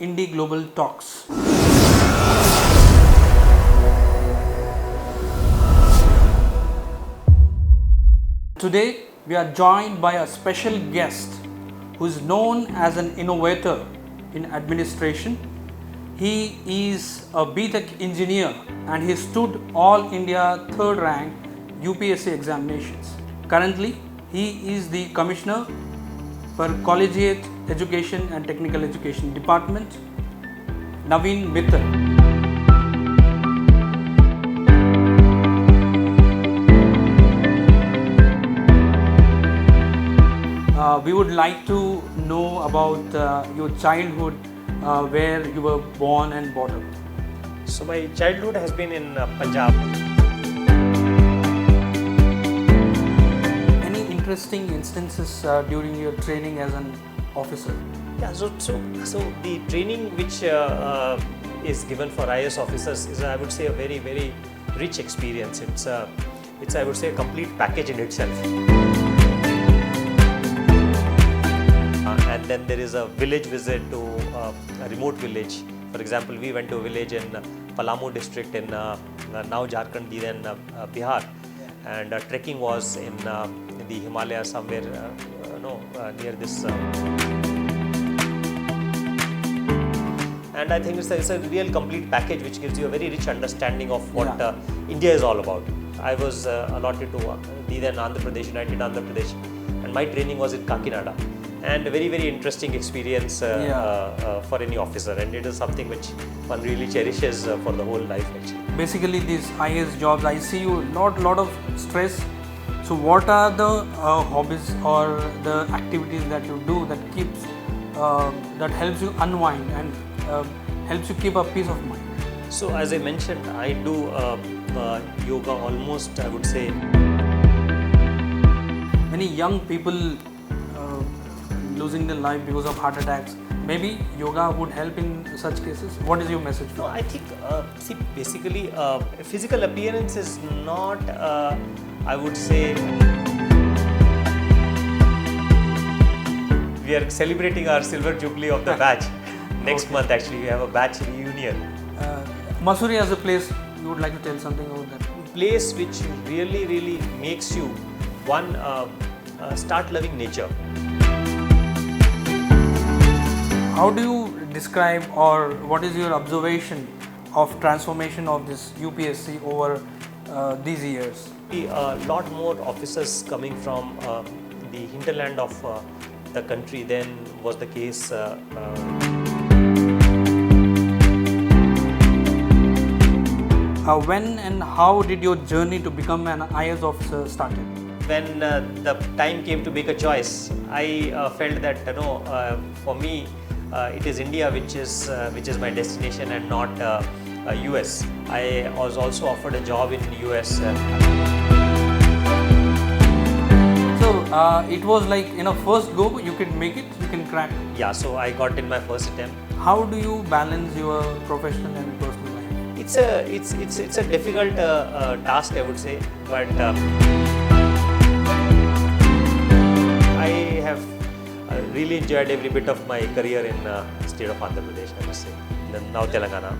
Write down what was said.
Indie Global Talks. Today we are joined by a special guest who is known as an innovator in administration. He is a BTech engineer and he stood All India third rank UPSC examinations. Currently, he is the Commissioner for Collegiate Education and Technical Education Department, Naveen Mittal. We would like to know about your childhood, where you were born and brought up. So my childhood has been in Punjab. Any interesting instances during your training as an officer? Yeah, so the training which is given for IAS officers is, I would say, a very, very rich experience. It's I would say, a complete package in itself. And then there is a village visit to a remote village. For example, we went to a village in Palamu district in now Jharkhand, then Bihar, and trekking was in the Himalayas somewhere near this. And I think it's a real complete package which gives you a very rich understanding of what India is all about. I was allotted to then Andhra Pradesh, United Andhra Pradesh, and my training was in Kakinada. And a very, very interesting experience for any officer, and it is something which one really cherishes for the whole life actually. Basically, these IAS jobs, I see you lot of stress. So, what are the hobbies or the activities that you do that keeps that helps you unwind and helps you keep a peace of mind? So, as I mentioned, I do yoga almost, I would say. Many young people losing their life because of heart attacks. Maybe yoga would help in such cases. What is your message? No, I think basically physical appearance is not, I would say, we are celebrating our silver jubilee of the batch. Next month actually we have a batch reunion. Mussoorie as a place, you would like to tell something about that? Place which really makes you start loving nature. How do you describe, or what is your observation of transformation of this UPSC over these years? A lot more officers coming from the hinterland of the country than was the case. When and how did your journey to become an IAS officer started? When the time came to make a choice, I felt that for me, it is India which is my destination and not US. I was also offered a job in US. So it was like first go you can make it, you can crack. Yeah, so I got in my first attempt. How do you balance your professional and personal life? It's a difficult task, I would say, but I have really enjoyed every bit of my career in the state of Andhra Pradesh, I must say, now Telangana.